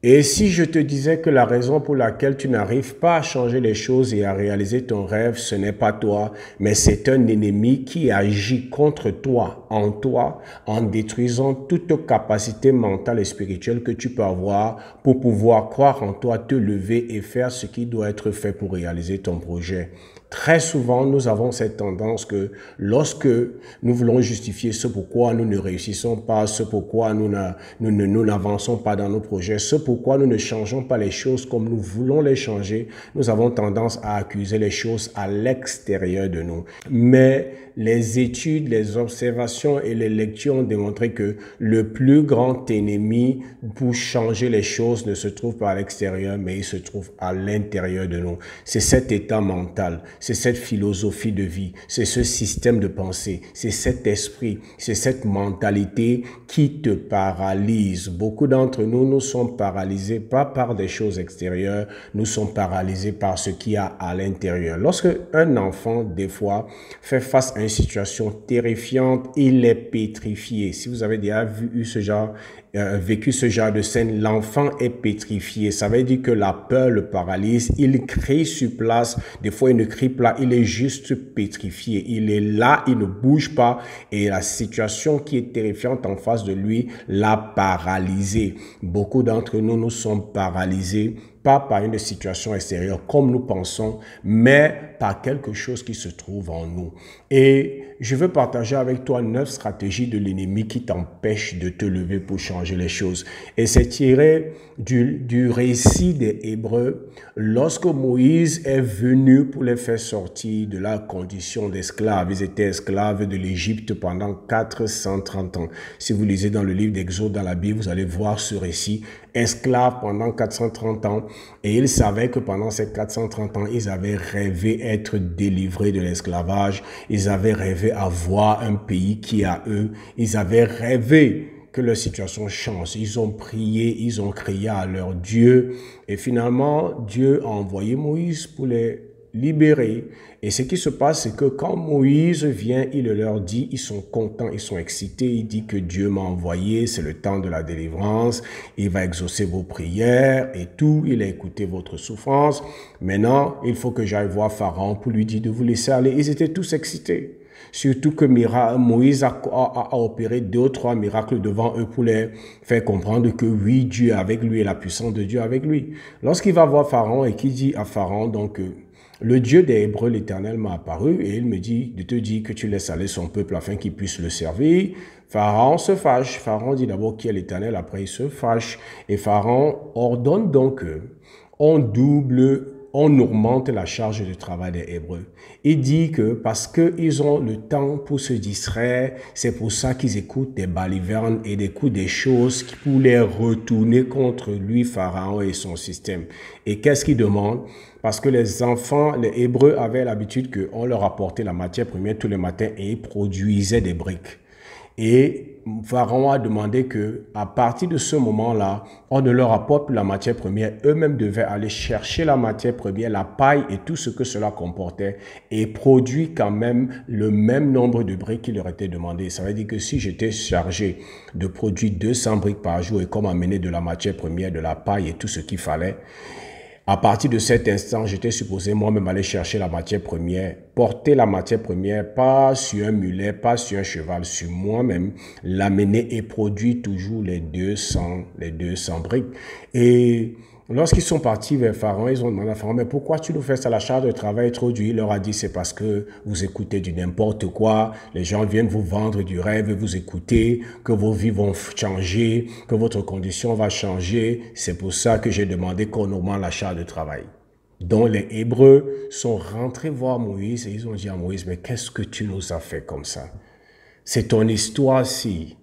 Et si je te disais que la raison pour laquelle tu n'arrives pas à changer les choses et à réaliser ton rêve, ce n'est pas toi, mais c'est un ennemi qui agit contre toi, en détruisant toute capacité mentale et spirituelle que tu peux avoir pour pouvoir croire en toi, te lever et faire ce qui doit être fait pour réaliser ton projet. Très souvent, nous avons cette tendance que lorsque nous voulons justifier ce pourquoi nous ne réussissons pas, ce pourquoi nous n'avançons pas dans nos projets, ce pourquoi nous ne changeons pas les choses comme nous voulons les changer, nous avons tendance à accuser les choses à l'extérieur de nous. Mais les études, les observations et les lectures ont démontré que le plus grand ennemi pour changer les choses ne se trouve pas à l'extérieur, mais il se trouve à l'intérieur de nous. C'est cet état mental, c'est cette philosophie de vie, c'est ce système de pensée, c'est cet esprit, c'est cette mentalité qui te paralyse. Beaucoup d'entre nous, nous sommes paralysés pas par des choses extérieures, nous sommes paralysés par ce qu'il y a à l'intérieur. Lorsque un enfant, des fois, fait face à une situation terrifiante, il est pétrifié. Si vous avez déjà vécu ce genre de scène, l'enfant est pétrifié. Ça veut dire que la peur le paralyse. Il crie sur place. Des fois, il ne crie pas, il est juste pétrifié. Il est là, il ne bouge pas. Et la situation qui est terrifiante en face de lui l'a paralysé. Beaucoup d'entre nous, nous sommes paralysés, pas par une situation extérieure comme nous pensons, mais par quelque chose qui se trouve en nous. Et je veux partager avec toi 9 stratégies de l'ennemi qui t'empêchent de te lever pour changer les choses. Et c'est tiré du récit des Hébreux lorsque Moïse est venu pour les faire sortir de la condition d'esclaves. Ils étaient esclaves de l'Égypte pendant 430 ans. Si vous lisez dans le livre d'Exode dans la Bible, vous allez voir ce récit. Esclaves pendant 430 ans, et ils savaient que pendant ces 430 ans, ils avaient rêvé être délivrés de l'esclavage, ils avaient rêvé avoir un pays qui est à eux, ils avaient rêvé que leur situation change. Ils ont prié, ils ont crié à leur Dieu, et finalement, Dieu a envoyé Moïse pour les libérés. Et ce qui se passe, c'est que quand Moïse vient, il leur dit, ils sont contents, ils sont excités, il dit que Dieu m'a envoyé, c'est le temps de la délivrance, il va exaucer vos prières et tout, il a écouté votre souffrance. Maintenant, il faut que j'aille voir Pharaon pour lui dire de vous laisser aller. Ils étaient tous excités. Surtout que Moïse a opéré 2 ou 3 miracles devant eux pour les faire comprendre que oui, Dieu est avec lui et la puissance de Dieu est avec lui. Lorsqu'il va voir Pharaon et qu'il dit à Pharaon, donc, le Dieu des Hébreux, l'Éternel, m'a apparu et il me dit de te dire que tu laisses aller son peuple afin qu'il puisse le servir. Pharaon se fâche. Pharaon dit d'abord qui est l'Éternel, après il se fâche. Et Pharaon ordonne donc on augmente la charge de travail des Hébreux. Il dit que parce qu'ils ont le temps pour se distraire, c'est pour ça qu'ils écoutent des balivernes et écoutent des choses pour les retourner contre lui, Pharaon et son système. Et qu'est-ce qu'il demande? Parce que les enfants, les Hébreux avaient l'habitude qu'on leur apportait la matière première tous les matins et ils produisaient des briques. Et Pharaon a demandé que, à partir de ce moment-là, on ne leur apporte plus la matière première. Eux-mêmes devaient aller chercher la matière première, la paille et tout ce que cela comportait et produire quand même le même nombre de briques qu'il leur était demandé. Ça veut dire que si j'étais chargé de produire 200 briques par jour et comme amener de la matière première, de la paille et tout ce qu'il fallait, à partir de cet instant, j'étais supposé moi-même aller chercher la matière première, porter la matière première, pas sur un mulet, pas sur un cheval, sur moi-même, l'amener et produire toujours les 200 briques. Et lorsqu'ils sont partis vers Pharaon, ils ont demandé à Pharaon, mais pourquoi tu nous fais ça? La charge de travail est trop dure. Il leur a dit, c'est parce que vous écoutez du n'importe quoi. Les gens viennent vous vendre du rêve, vous écoutez, que vos vies vont changer, que votre condition va changer. C'est pour ça que j'ai demandé qu'on augmente la charge de travail. Donc les Hébreux sont rentrés voir Moïse et ils ont dit à Moïse, mais qu'est-ce que tu nous as fait comme ça? C'est ton histoire-ci.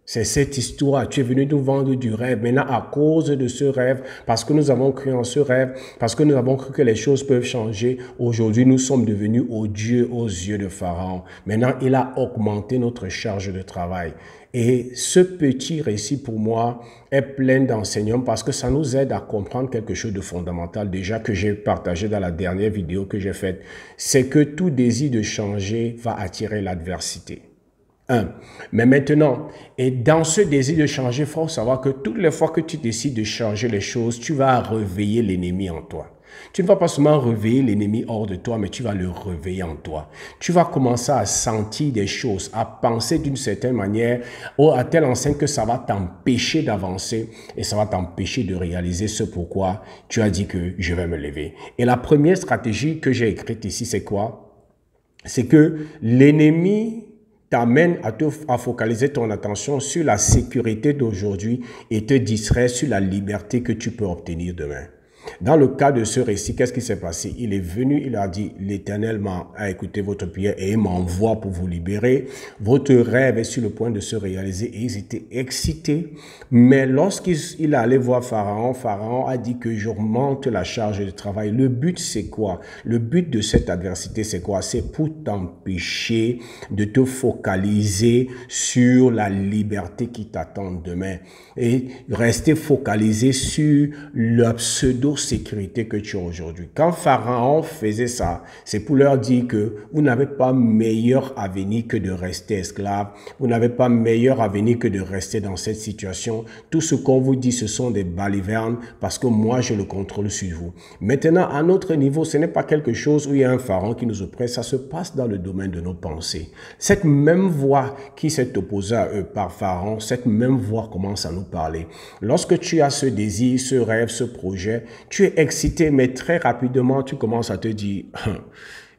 C'est cette histoire. Tu es venu nous vendre du rêve. Maintenant, à cause de ce rêve, parce que nous avons cru en ce rêve, parce que nous avons cru que les choses peuvent changer, aujourd'hui, nous sommes devenus odieux aux yeux de Pharaon. Maintenant, il a augmenté notre charge de travail. Et ce petit récit, pour moi, est plein d'enseignements parce que ça nous aide à comprendre quelque chose de fondamental déjà que j'ai partagé dans la dernière vidéo que j'ai faite. C'est que tout désir de changer va attirer l'adversité. Un. Mais maintenant, et dans ce désir de changer, il faut savoir que toutes les fois que tu décides de changer les choses, tu vas réveiller l'ennemi en toi. Tu ne vas pas seulement réveiller l'ennemi hors de toi, mais tu vas le réveiller en toi. Tu vas commencer à sentir des choses, à penser d'une certaine manière, ou à telle enseigne que ça va t'empêcher d'avancer et ça va t'empêcher de réaliser ce pourquoi tu as dit que je vais me lever. Et la première stratégie que j'ai écrite ici, c'est quoi? C'est que l'ennemi t'amène à focaliser ton attention sur la sécurité d'aujourd'hui et te distraire sur la liberté que tu peux obtenir demain. Dans le cas de ce récit, qu'est-ce qui s'est passé? Il est venu, il a dit, l'Éternel a écouté votre prière et il m'envoie pour vous libérer. Votre rêve est sur le point de se réaliser et ils étaient excités. Mais lorsqu'il allait voir Pharaon, Pharaon a dit que j'augmente la charge de travail. Le but, c'est quoi? Le but de cette adversité, c'est quoi? C'est pour t'empêcher de te focaliser sur la liberté qui t'attend demain et rester focalisé sur le pseudo-sécurité que tu as aujourd'hui. Quand Pharaon faisait ça, c'est pour leur dire que vous n'avez pas meilleur avenir que de rester esclave. Vous n'avez pas meilleur avenir que de rester dans cette situation. Tout ce qu'on vous dit, ce sont des balivernes parce que moi, je le contrôle sur vous. Maintenant, à notre niveau, ce n'est pas quelque chose où il y a un pharaon qui nous oppresse. Ça se passe dans le domaine de nos pensées. Cette même voix qui s'est opposée à eux par Pharaon, cette même voix commence à nous parler. Lorsque tu as ce désir, ce rêve, ce projet, tu es excité, mais très rapidement, tu commences à te dire,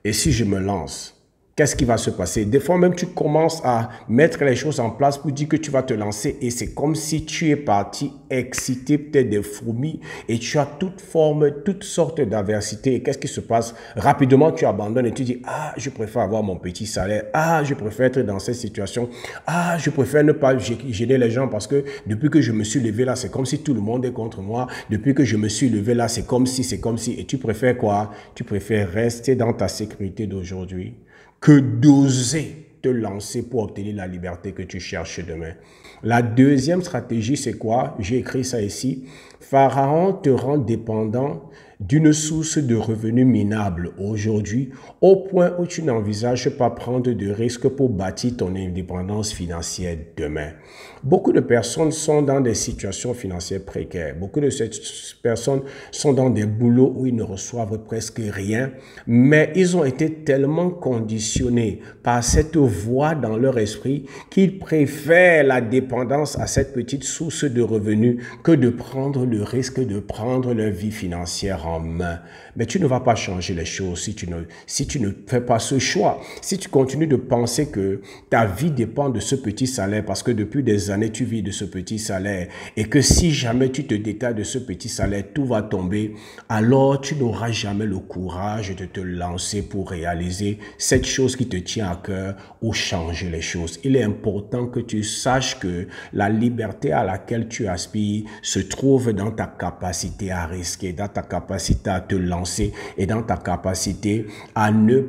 et si je me lance? Qu'est-ce qui va se passer? Des fois même, tu commences à mettre les choses en place pour dire que tu vas te lancer et c'est comme si tu es parti excité, peut-être des fourmis et tu as toutes sortes d'adversités. Et qu'est-ce qui se passe? Rapidement, tu abandonnes et tu dis, ah, je préfère avoir mon petit salaire. Ah, je préfère être dans cette situation. Ah, je préfère ne pas gêner les gens parce que depuis que je me suis levé là, c'est comme si tout le monde est contre moi. Depuis que je me suis levé là, c'est comme si. Et tu préfères quoi? Tu préfères rester dans ta sécurité d'aujourd'hui que d'oser te lancer pour obtenir la liberté que tu cherches demain. La deuxième stratégie, c'est quoi? J'ai écrit ça ici. Pharaon te rend dépendant d'une source de revenus minable aujourd'hui au point où tu n'envisages pas prendre de risques pour bâtir ton indépendance financière demain. Beaucoup de personnes sont dans des situations financières précaires. Beaucoup de ces personnes sont dans des boulots où ils ne reçoivent presque rien, mais ils ont été tellement conditionnés par cette voix dans leur esprit qu'ils préfèrent la dépendance à cette petite source de revenus que de prendre le risque de prendre leur vie financière en main. Mais tu ne vas pas changer les choses si tu ne fais pas ce choix. Si tu continues de penser que ta vie dépend de ce petit salaire parce que depuis des années tu vis de ce petit salaire et que si jamais tu te détaches de ce petit salaire, tout va tomber, alors tu n'auras jamais le courage de te lancer pour réaliser cette chose qui te tient à cœur ou changer les choses. Il est important que tu saches que la liberté à laquelle tu aspires se trouve dans ta capacité à risquer, dans ta capacité à te lancer et dans ta capacité à ne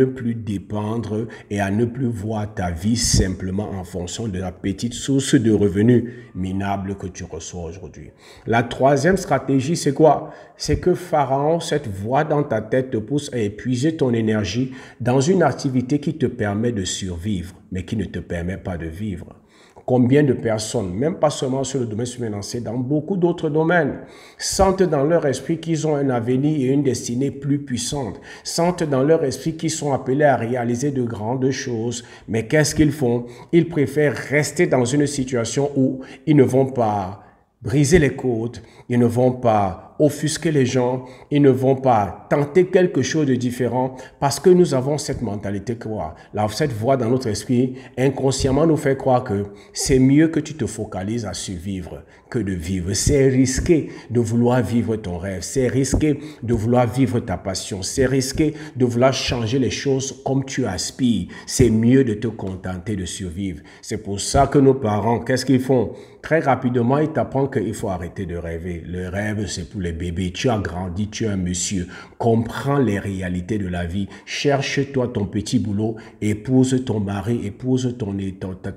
plus dépendre et à ne plus voir ta vie simplement en fonction de la petite source de revenus minables que tu reçois aujourd'hui. La troisième stratégie, c'est quoi? C'est que Pharaon, cette voix dans ta tête te pousse à épuiser ton énergie dans une activité qui te permet de survivre, mais qui ne te permet pas de vivre. Combien de personnes, même pas seulement sur le domaine financier, dans beaucoup d'autres domaines, sentent dans leur esprit qu'ils ont un avenir et une destinée plus puissante, sentent dans leur esprit qu'ils sont appelés à réaliser de grandes choses, mais qu'est-ce qu'ils font? Ils préfèrent rester dans une situation où ils ne vont pas briser les côtes, ils ne vont pas offusquer les gens, ils ne vont pas tenter quelque chose de différent parce que nous avons cette mentalité quoi. Là, cette voix dans notre esprit inconsciemment nous fait croire que c'est mieux que tu te focalises à survivre que de vivre. C'est risqué de vouloir vivre ton rêve, c'est risqué de vouloir vivre ta passion, c'est risqué de vouloir changer les choses comme tu aspires. C'est mieux de te contenter de survivre. C'est pour ça que nos parents, qu'est-ce qu'ils font? Très rapidement, ils t'apprennent qu'il faut arrêter de rêver. Le rêve, c'est pour les bébés. Tu as grandi, tu es un monsieur. Comprends les réalités de la vie. Cherche-toi ton petit boulot, épouse ton mari, épouse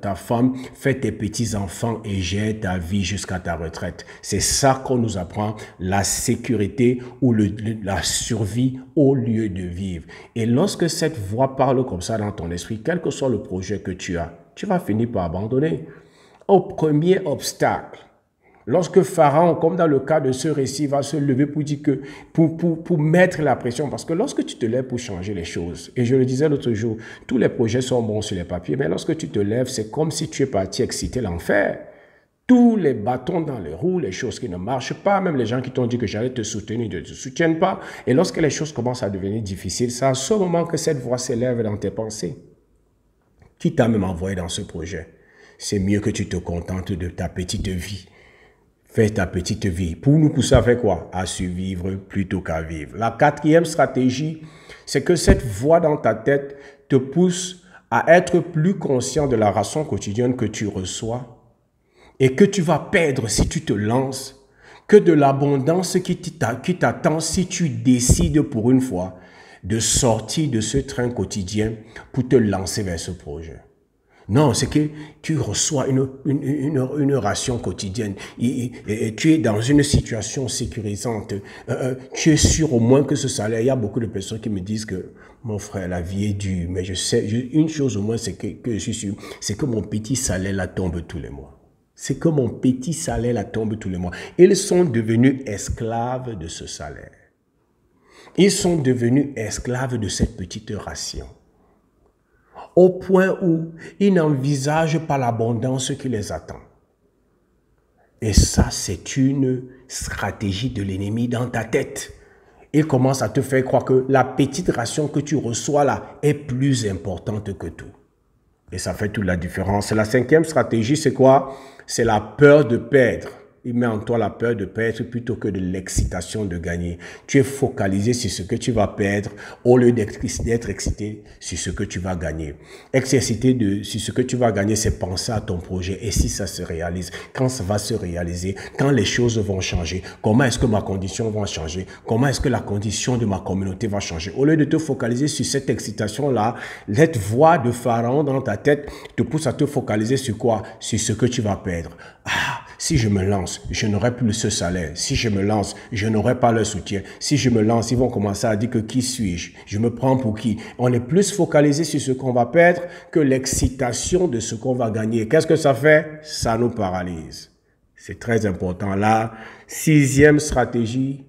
ta femme, fais tes petits-enfants et gère ta vie jusqu'à ta retraite. C'est ça qu'on nous apprend, la sécurité ou la survie au lieu de vivre. Et lorsque cette voix parle comme ça dans ton esprit, quel que soit le projet que tu as, tu vas finir par abandonner. Au premier obstacle, lorsque Pharaon, comme dans le cas de ce récit, va se lever pour dire que, pour mettre la pression, parce que lorsque tu te lèves pour changer les choses, et je le disais l'autre jour, tous les projets sont bons sur les papiers, mais lorsque tu te lèves, c'est comme si tu es parti exciter l'enfer. Tous les bâtons dans les roues, les choses qui ne marchent pas, même les gens qui t'ont dit que j'allais te soutenir ne te soutiennent pas. Et lorsque les choses commencent à devenir difficiles, c'est à ce moment que cette voix s'élève dans tes pensées. Qui t'a même envoyé dans ce projet? C'est mieux que tu te contentes de ta petite vie. Fais ta petite vie. Pour nous pousser à faire quoi? À survivre plutôt qu'à vivre. La quatrième stratégie, c'est que cette voix dans ta tête te pousse à être plus conscient de la ration quotidienne que tu reçois et que tu vas perdre si tu te lances, que de l'abondance qui t'attend si tu décides pour une fois de sortir de ce train quotidien pour te lancer vers ce projet. Non, c'est que tu reçois une ration quotidienne. Et tu es dans une situation sécurisante. Tu es sûr au moins que ce salaire, il y a beaucoup de personnes qui me disent que mon frère, la vie est dure. Mais je sais, une chose au moins, c'est que je suis sûr, c'est que mon petit salaire là tombe tous les mois. C'est que mon petit salaire là tombe tous les mois. Ils sont devenus esclaves de ce salaire. Ils sont devenus esclaves de cette petite ration. Au point où ils n'envisagent pas l'abondance qui les attend. Et ça, c'est une stratégie de l'ennemi dans ta tête. Il commence à te faire croire que la petite ration que tu reçois là est plus importante que tout. Et ça fait toute la différence. La cinquième stratégie, c'est quoi? C'est la peur de perdre. Il met en toi la peur de perdre plutôt que de l'excitation de gagner. Tu es focalisé sur ce que tu vas perdre au lieu d'être excité sur ce que tu vas gagner. Être excité sur ce que tu vas gagner, c'est penser à ton projet. Et si ça se réalise, quand ça va se réaliser, quand les choses vont changer, comment est-ce que ma condition va changer? Comment est-ce que la condition de ma communauté va changer? Au lieu de te focaliser sur cette excitation-là, cette voix de Pharaon dans ta tête te pousse à te focaliser sur quoi? Sur ce que tu vas perdre. Ah, si je me lance, je n'aurai plus ce salaire. Si je me lance, je n'aurai pas le soutien. Si je me lance, ils vont commencer à dire que qui suis-je? Je me prends pour qui? On est plus focalisé sur ce qu'on va perdre que l'excitation de ce qu'on va gagner. Qu'est-ce que ça fait? Ça nous paralyse. C'est très important. La sixième stratégie,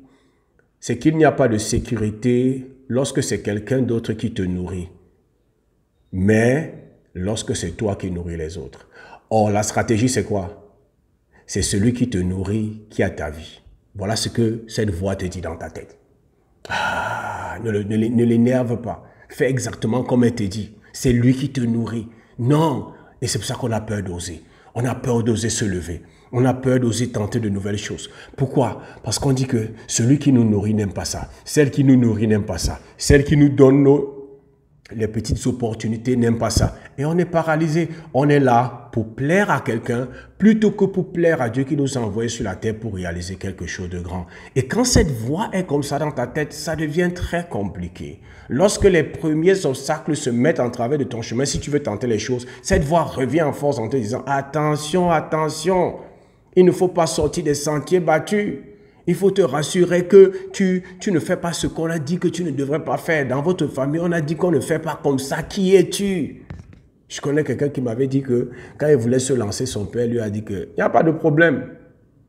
c'est qu'il n'y a pas de sécurité lorsque c'est quelqu'un d'autre qui te nourrit, mais lorsque c'est toi qui nourris les autres. Or, la stratégie, c'est quoi? C'est celui qui te nourrit qui a ta vie. Voilà ce que cette voix te dit dans ta tête. Ah, ne l'énerve pas. Fais exactement comme elle te dit. C'est lui qui te nourrit. Non. Et c'est pour ça qu'on a peur d'oser. On a peur d'oser se lever. On a peur d'oser tenter de nouvelles choses. Pourquoi? Parce qu'on dit que celui qui nous nourrit n'aime pas ça. Celle qui nous nourrit n'aime pas ça. Celle qui nous donne les petites opportunités n'aiment pas ça. Et on est paralysé. On est là pour plaire à quelqu'un plutôt que pour plaire à Dieu qui nous a envoyés sur la terre pour réaliser quelque chose de grand. Et quand cette voix est comme ça dans ta tête, ça devient très compliqué. Lorsque les premiers obstacles se mettent en travers de ton chemin, si tu veux tenter les choses, cette voix revient en force en te disant « Attention, attention, il ne faut pas sortir des sentiers battus. » Il faut te rassurer que tu ne fais pas ce qu'on a dit que tu ne devrais pas faire. Dans votre famille, on a dit qu'on ne fait pas comme ça. Qui es-tu? Je connais quelqu'un qui m'avait dit que quand il voulait se lancer, son père lui a dit qu'il n'y a pas de problème.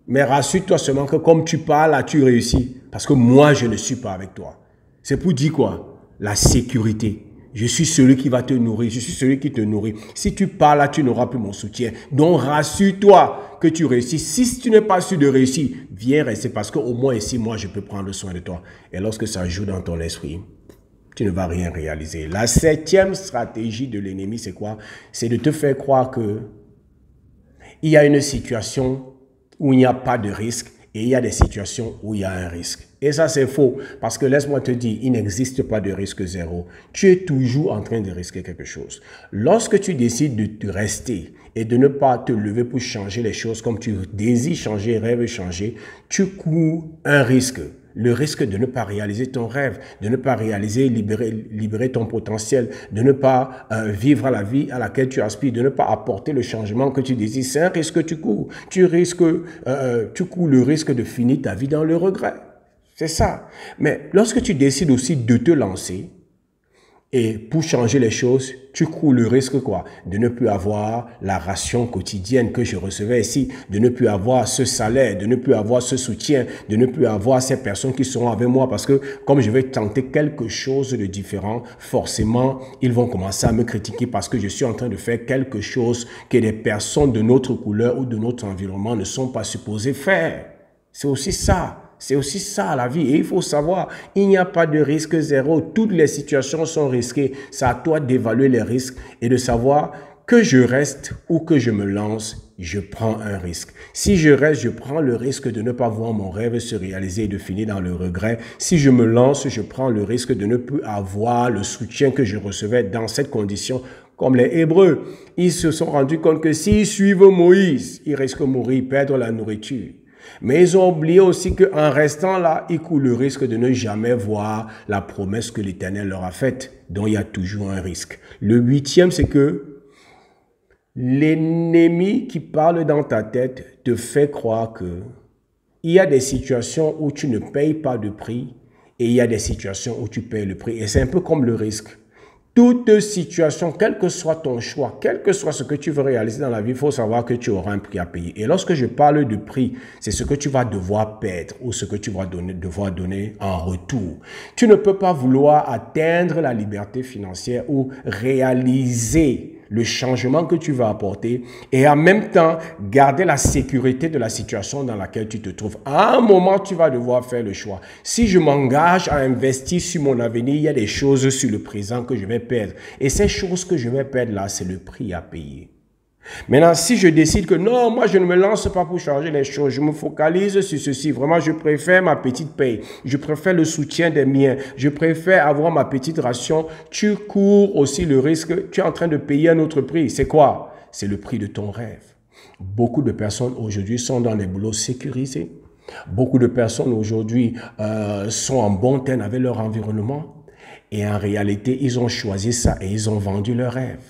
Mais rassure-toi seulement que comme tu parles, là, tu réussis. Parce que moi, je ne suis pas avec toi. C'est pour dire quoi? La sécurité. Je suis celui qui va te nourrir. Je suis celui qui te nourrit. Si tu parles là, tu n'auras plus mon soutien. Donc, rassure-toi que tu réussis. Si tu n'es pas sûr de réussir, viens rester parce qu'au moins ici, moi, je peux prendre soin de toi. Et lorsque ça joue dans ton esprit, tu ne vas rien réaliser. La septième stratégie de l'ennemi, c'est quoi? C'est de te faire croire que il y a une situation où il n'y a pas de risque et il y a des situations où il y a un risque. Et ça, c'est faux. Parce que laisse-moi te dire, il n'existe pas de risque zéro. Tu es toujours en train de risquer quelque chose. Lorsque tu décides de rester et de ne pas te lever pour changer les choses comme tu désires changer, rêves changer, tu cours un risque. Le risque de ne pas réaliser ton rêve, de ne pas réaliser, libérer ton potentiel, de ne pas vivre la vie à laquelle tu aspires, de ne pas apporter le changement que tu désires. C'est un risque que tu cours. Tu cours le risque de finir ta vie dans le regret. C'est ça. Mais lorsque tu décides aussi de te lancer, et pour changer les choses, tu cours le risque quoi? De ne plus avoir la ration quotidienne que je recevais ici, de ne plus avoir ce salaire, de ne plus avoir ce soutien, de ne plus avoir ces personnes qui seront avec moi parce que comme je vais tenter quelque chose de différent, forcément, ils vont commencer à me critiquer parce que je suis en train de faire quelque chose que les personnes de notre couleur ou de notre environnement ne sont pas supposées faire. C'est aussi ça. C'est aussi ça la vie. Et il faut savoir, il n'y a pas de risque zéro. Toutes les situations sont risquées. C'est à toi d'évaluer les risques et de savoir que je reste ou que je me lance, je prends un risque. Si je reste, je prends le risque de ne pas voir mon rêve se réaliser et de finir dans le regret. Si je me lance, je prends le risque de ne plus avoir le soutien que je recevais dans cette condition. Comme les Hébreux, ils se sont rendus compte que s'ils suivent Moïse, ils risquent de mourir, perdre la nourriture. Mais ils ont oublié aussi qu'en restant là, ils courent le risque de ne jamais voir la promesse que l'Éternel leur a faite, dont il y a toujours un risque. Le huitième, c'est que l'ennemi qui parle dans ta tête te fait croire que il y a des situations où tu ne payes pas de prix et il y a des situations où tu payes le prix. Et c'est un peu comme le risque. Toute situation, quel que soit ton choix, quel que soit ce que tu veux réaliser dans la vie, il faut savoir que tu auras un prix à payer. Et lorsque je parle de prix, c'est ce que tu vas devoir perdre ou ce que tu vas devoir donner en retour. Tu ne peux pas vouloir atteindre la liberté financière ou réaliser le changement que tu vas apporter et en même temps garder la sécurité de la situation dans laquelle tu te trouves. À un moment, tu vas devoir faire le choix. Si je m'engage à investir sur mon avenir, il y a des choses sur le présent que je vais perdre. Et ces choses que je vais perdre là, c'est le prix à payer. Maintenant, si je décide que non, moi je ne me lance pas pour changer les choses, je me focalise sur ceci, vraiment je préfère ma petite paye, je préfère le soutien des miens, je préfère avoir ma petite ration, tu cours aussi le risque, tu es en train de payer un autre prix. C'est quoi? C'est le prix de ton rêve. Beaucoup de personnes aujourd'hui sont dans des boulots sécurisés. Beaucoup de personnes aujourd'hui sont en bon terme avec leur environnement et en réalité, ils ont choisi ça et ils ont vendu leur rêve.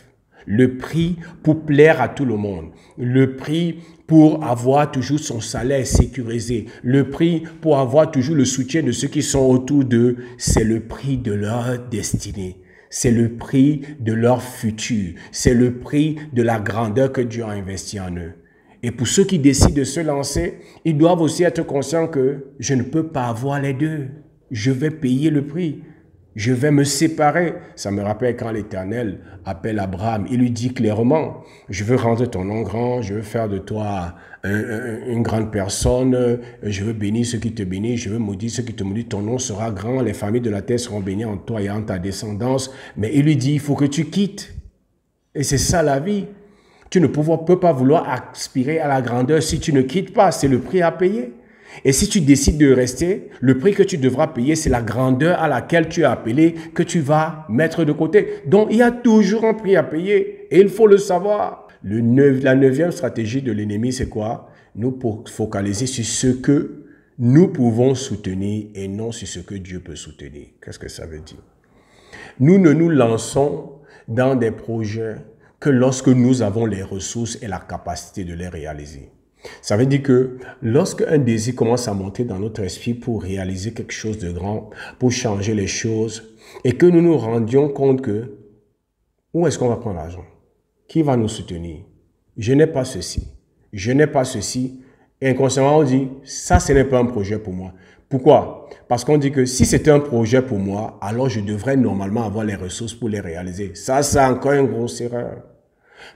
Le prix pour plaire à tout le monde, le prix pour avoir toujours son salaire sécurisé, le prix pour avoir toujours le soutien de ceux qui sont autour d'eux, c'est le prix de leur destinée. C'est le prix de leur futur. C'est le prix de la grandeur que Dieu a investi en eux. Et pour ceux qui décident de se lancer, ils doivent aussi être conscients que je ne peux pas avoir les deux. Je vais payer le prix. Je vais me séparer. Ça me rappelle quand l'Éternel appelle Abraham. Il lui dit clairement, je veux rendre ton nom grand, je veux faire de toi une grande personne, je veux bénir ceux qui te bénissent, je veux maudire ceux qui te maudissent, ton nom sera grand, les familles de la terre seront bénies en toi et en ta descendance. Mais il lui dit, il faut que tu quittes. Et c'est ça la vie. Tu ne peux pas vouloir aspirer à la grandeur si tu ne quittes pas. C'est le prix à payer. Et si tu décides de rester, le prix que tu devras payer, c'est la grandeur à laquelle tu es appelé, que tu vas mettre de côté. Donc, il y a toujours un prix à payer et il faut le savoir. La neuvième stratégie de l'ennemi, c'est quoi? Nous focaliser sur ce que nous pouvons soutenir et non sur ce que Dieu peut soutenir. Qu'est-ce que ça veut dire? Nous ne nous lançons dans des projets que lorsque nous avons les ressources et la capacité de les réaliser. Ça veut dire que lorsque un désir commence à monter dans notre esprit pour réaliser quelque chose de grand, pour changer les choses, et que nous nous rendions compte que où est-ce qu'on va prendre l'argent? Qui va nous soutenir? Je n'ai pas ceci. Je n'ai pas ceci. Et inconsciemment, on dit, ça, ce n'est pas un projet pour moi. Pourquoi? Parce qu'on dit que si c'était un projet pour moi, alors je devrais normalement avoir les ressources pour les réaliser. Ça, c'est encore une grosse erreur.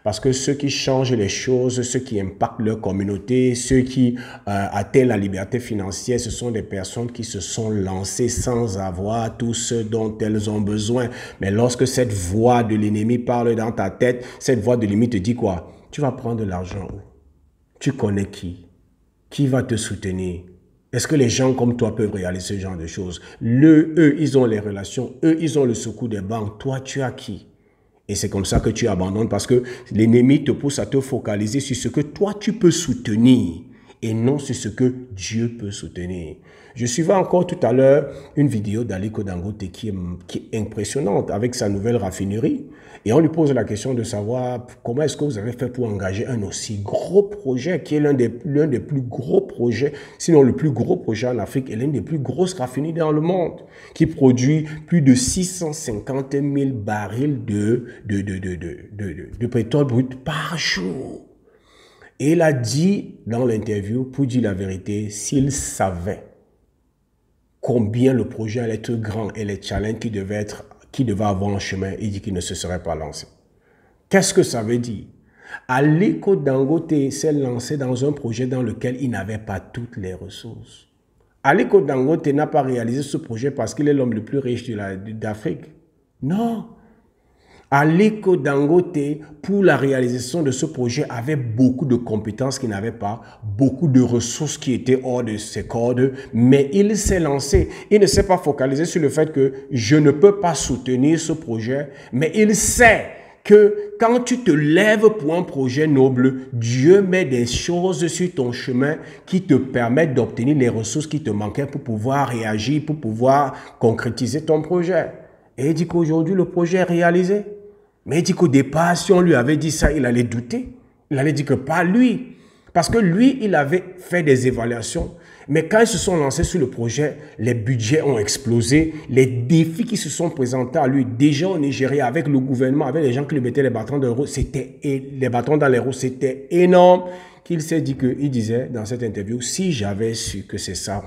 Parce que ceux qui changent les choses, ceux qui impactent leur communauté, ceux qui atteignent la liberté financière, ce sont des personnes qui se sont lancées sans avoir tout ce dont elles ont besoin. Mais lorsque cette voix de l'ennemi parle dans ta tête, cette voix de l'ennemi te dit quoi? Tu vas prendre de l'argent où? Tu connais qui? Qui va te soutenir? Est-ce que les gens comme toi peuvent réaliser ce genre de choses? Eux, ils ont les relations, eux, ils ont le secours des banques. Toi, tu as qui? Et c'est comme ça que tu abandonnes parce que l'ennemi te pousse à te focaliser sur ce que toi, tu peux soutenir et non sur ce que Dieu peut soutenir. Je suivais encore tout à l'heure une vidéo d'Aliko Dangote qui est impressionnante avec sa nouvelle raffinerie. Et on lui pose la question de savoir comment est-ce que vous avez fait pour engager un aussi gros projet qui est l'un des plus gros projets, sinon le plus gros projet en Afrique et l'une des plus grosses raffineries dans le monde, qui produit plus de 650 000 barils de pétrole brut par jour. Et il a dit dans l'interview, pour dire la vérité, s'il savait combien le projet allait être grand et les challenges qu'il devait avoir en chemin, il dit qu'il ne se serait pas lancé. Qu'est-ce que ça veut dire? Aliko Dangote s'est lancé dans un projet dans lequel il n'avait pas toutes les ressources. Aliko Dangote n'a pas réalisé ce projet parce qu'il est l'homme le plus riche d'Afrique. Non. Aliko Dangote, pour la réalisation de ce projet, avait beaucoup de compétences qu'il n'avait pas, beaucoup de ressources qui étaient hors de ses cordes, mais il s'est lancé. Il ne s'est pas focalisé sur le fait que je ne peux pas soutenir ce projet, mais il sait que quand tu te lèves pour un projet noble, Dieu met des choses sur ton chemin qui te permettent d'obtenir les ressources qui te manquaient pour pouvoir réagir, pour pouvoir concrétiser ton projet. Et il dit qu'aujourd'hui, le projet est réalisé. Mais il dit qu'au départ, si on lui avait dit ça, il allait douter. Il allait dire que pas lui. Parce que lui, il avait fait des évaluations. Mais quand ils se sont lancés sur le projet, les budgets ont explosé. Les défis qui se sont présentés à lui, déjà au Nigeria, avec le gouvernement, avec les gens qui lui mettaient les bâtons dans les roues, c'était énorme. Qu'il s'est dit il disait dans cette interview, si j'avais su que c'est ça,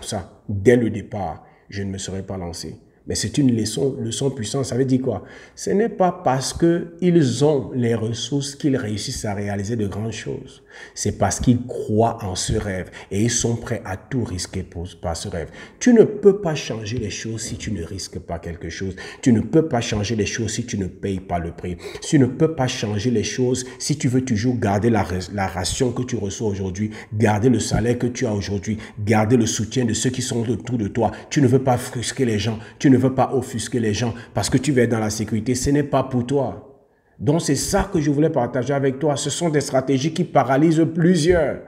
dès le départ, je ne me serais pas lancé. Mais c'est une leçon puissante. Ça veut dire quoi? Ce n'est pas parce qu'ils ont les ressources qu'ils réussissent à réaliser de grandes choses. C'est parce qu'ils croient en ce rêve et ils sont prêts à tout risquer par ce rêve. Tu ne peux pas changer les choses si tu ne risques pas quelque chose. Tu ne peux pas changer les choses si tu ne payes pas le prix. Tu ne peux pas changer les choses si tu veux toujours garder la ration que tu reçois aujourd'hui, garder le salaire que tu as aujourd'hui, garder le soutien de ceux qui sont autour de toi. Tu ne veux pas frustrer les gens. Tu ne veux pas offusquer les gens parce que tu veux être dans la sécurité. Ce n'est pas pour toi. Donc c'est ça que je voulais partager avec toi. Ce sont des stratégies qui paralysent plusieurs.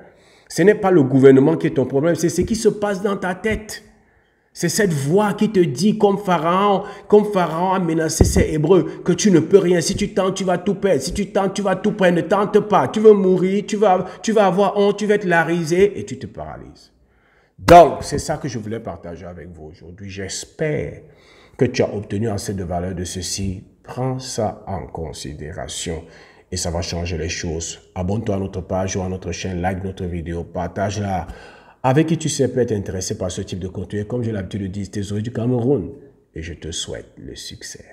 Ce n'est pas le gouvernement qui est ton problème, c'est ce qui se passe dans ta tête. C'est cette voix qui te dit, comme Pharaon a menacé ses Hébreux, que tu ne peux rien. Si tu tentes, tu vas tout perdre. Si tu tentes, tu vas tout perdre. Ne tente pas. Tu veux mourir, tu vas avoir honte, tu vas être larisé et tu te paralyses. Donc, c'est ça que je voulais partager avec vous aujourd'hui. J'espère que tu as obtenu assez de valeur de ceci. Prends ça en considération et ça va changer les choses. Abonne-toi à notre page ou à notre chaîne, like notre vidéo, partage-la avec qui tu sais peut être intéressé par ce type de contenu. Et comme j'ai l'habitude de dire, t'es du Cameroun et je te souhaite le succès.